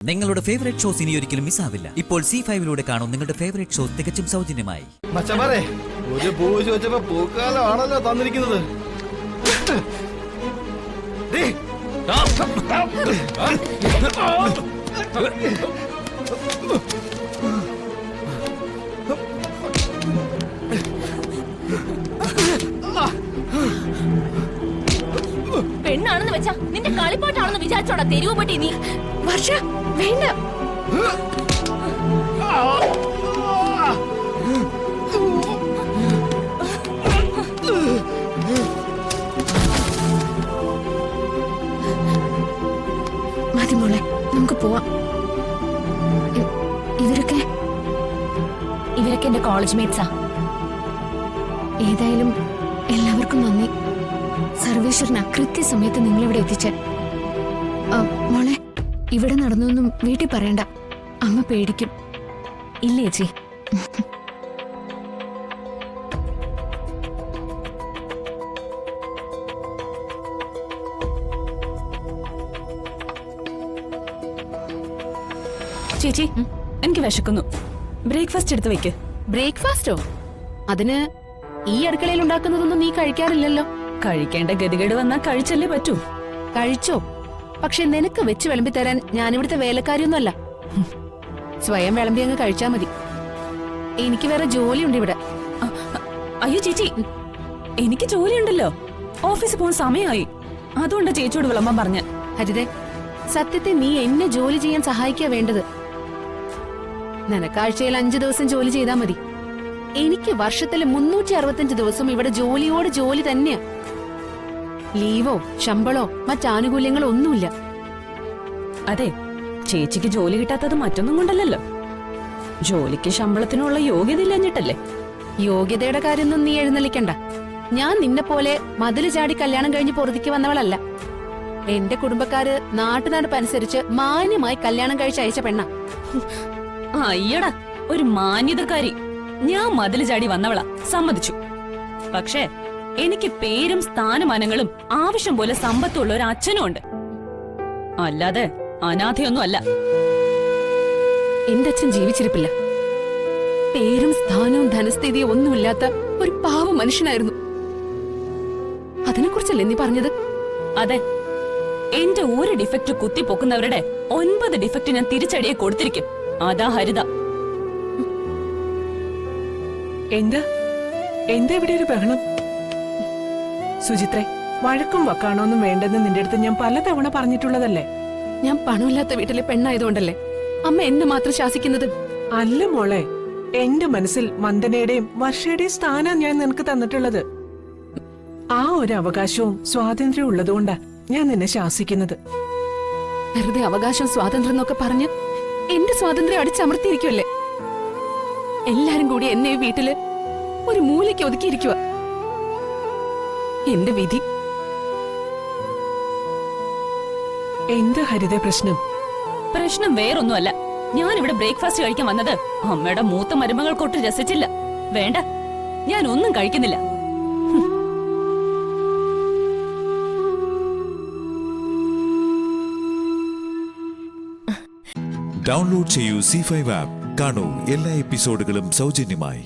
നിങ്ങളുടെ favourite shows ഇനി ഒരിക്കലും മിസ്സാവില്ല. ഇപ്പോൾ C5 കാണും നിങ്ങളുടെ ഫേവറേറ്റ് ഷോസ് തികച്ചും സൗജന്യമായി. മച്ചമാരെ, ഒരു പൂ ചോദിച്ചപ്പോ പൂക്കാലമാണല്ലോ തന്നിരിക്കുന്നത്. പെണ്ണാണെന്ന് വെച്ചാ നിന്റെ കളിപ്പാട്ടാണെന്ന് വിചാരിച്ചോടാ തെരുവ് പറ്റി നീ. വർഷ വേണ്ട. മതി മോളെ, നമുക്ക് പോവാം. ഇവരൊക്കെ എന്റെ കോളേജ് മേറ്റ്സാ. ഏതായാലും എല്ലാവർക്കും നന്ദി. സർവേശ്വരന കൃത്യസമയത്ത് നിങ്ങളിവിടെ എത്തിച്ചേ. മോളെ, ഇവിടെ നടന്നൊന്നും വീട്ടിൽ പറയണ്ട, അമ്മ പേടിക്കും. ഇല്ലേ ചേച്ചി? ചേച്ചി, എനിക്ക് വിശക്കുന്നു. ബ്രേക്ക്ഫാസ്റ്റ് എടുത്ത് വെക്ക്. ബ്രേക്ക്ഫാസ്റ്റോ? അതിന് ഈ അടുക്കളയിൽ ഉണ്ടാക്കുന്നതൊന്നും നീ കഴിക്കാറില്ലല്ലോ. കഴിക്കേണ്ട ഗതികേട് വന്നാ കഴിച്ചല്ലേ പറ്റൂ. കഴിച്ചോ? പക്ഷെ നിനക്ക് വെച്ച് വിളമ്പി തരാൻ ഞാനിവിടുത്തെ വേലക്കാരിയൊന്നുമല്ല. സ്വയം വിളമ്പി അങ്ങ് കഴിച്ചാ മതി. എനിക്ക് വേറെ ജോലിയുണ്ട് ഇവിടെ. അയ്യോ ചേച്ചി, എനിക്ക് ജോലിയുണ്ടല്ലോ. ഓഫീസിൽ പോകാൻ സമയമായി. അതുകൊണ്ട് ചേച്ചിയോട് വിളമ്പാൻ പറഞ്ഞ. ഹരിതേ, സത്യത്തെ നീ എന്നെ ജോലി ചെയ്യാൻ സഹായിക്കാ വേണ്ടത്. നിനക്കാഴ്ചയിൽ 5 ദിവസം ജോലി ചെയ്താൽ മതി. എനിക്ക് വർഷത്തില് 365 ദിവസം ഇവിടെ ജോലിയോട് ജോലി തന്നെയാ. ലീവോ ശമ്പളോ മറ്റാനുകൂല്യങ്ങളോ ഒന്നുമില്ല. അതെ, ചേച്ചിക്ക് ജോലി കിട്ടാത്തത് മറ്റൊന്നും കൊണ്ടല്ലോ. ജോലിക്ക് ശമ്പളത്തിനുള്ള യോഗ്യത ഇല്ലഞ്ഞിട്ടല്ലേ? യോഗ്യതയുടെ കാര്യമൊന്നും നീ എഴുന്നള്ളിക്കണ്ട. ഞാൻ നിന്നെ പോലെ മതില് ചാടി കല്യാണം കഴിഞ്ഞ് പൊറുതിക്ക് വന്നവളല്ല. എന്റെ കുടുംബക്കാര് നാട്ടുനടപ്പനുസരിച്ച് മാന്യമായി കല്യാണം കഴിച്ച് അയച്ച പെണ്ണ. അയ്യടാ, ഒരു മാന്യതക്കാരി. ഞാൻ മതില് ചാടി വന്നവളാ, സമ്മതിച്ചു. പക്ഷേ എനിക്ക് പേരും സ്ഥാനമാനങ്ങളും ആവശ്യം പോലെ സമ്പത്തുള്ള ഒരു അച്ഛനും ഉണ്ട്. അല്ലാതെ അനാഥയൊന്നും അല്ല. എന്റെ അച്ഛൻ ജീവിച്ചിരിപ്പില്ല. പേരും സ്ഥാനവും ധനസ്ഥിതിയും ഒന്നുമില്ലാത്ത ഒരു പാവ മനുഷ്യനായിരുന്നു. അതിനെക്കുറിച്ചല്ലേ നീ പറഞ്ഞത്? അതെ, എന്റെ ഒരു ഡിഫക്റ്റ് കുത്തിപ്പൊക്കുന്നവരുടെ 9 ഡിഫക്റ്റ് ഞാൻ തിരിച്ചടിയെ കൊടുത്തിരിക്കും. അതാ ഹരിത. എന്താ ഇവിടെ ഒരു ബഹളം? സുചിത്രേ, വഴക്കും വക്കാണോന്നും വേണ്ടെന്ന് നിന്റെ അടുത്ത് ഞാൻ പലതവണ പറഞ്ഞിട്ടുള്ളതല്ലേ? ഞാൻ പണമില്ലാത്ത വീട്ടിലെ പെണ്ണായതുകൊണ്ടല്ലേ അമ്മ എന്നെ മാത്രം ശാസിക്കുന്നത്? അല്ല മോളെ, എന്റെ മനസ്സിൽ വന്ദനയുടെയും വർഷയുടെയും സ്ഥാനം ഞാൻ നിനക്ക് തന്നിട്ടുള്ളത്. ആ ഒരു അവകാശവും സ്വാതന്ത്ര്യവും ഉള്ളതുകൊണ്ടാ ഞാൻ നിന്നെ ശാസിക്കുന്നത്. വെറുതെ അവകാശം സ്വാതന്ത്ര്യം എന്നൊക്കെ പറഞ്ഞ് എന്റെ സ്വാതന്ത്ര്യം അടിച്ചമർത്തിയിരിക്കുമല്ലേ? എല്ലാരും കൂടി എന്നെ ഈ വീട്ടില് ഒരു മൂലയ്ക്ക് ഒതുക്കിയിരിക്കുക. എന്റെ വിധി. എന്ത് ഹരിത പ്രശ്നം? പ്രശ്നം വേറൊന്നുമല്ല. ഞാൻ ഇവിടെ ബ്രേക്ക്ഫാസ്റ്റ് കഴിക്കാൻ വന്നത് അമ്മയുടെ മൂത്ത മരുമകൾക്കൊട്ട് രസിച്ചില്ല. വേണ്ട, ഞാൻ ഒന്നും കഴിക്കുന്നില്ല. ഡൗൺലോഡ് ചെയ്യൂ C5 ആപ്പ്. കാണൂ എല്ലാ എപ്പിസോഡുകളും സൗജന്യമായി.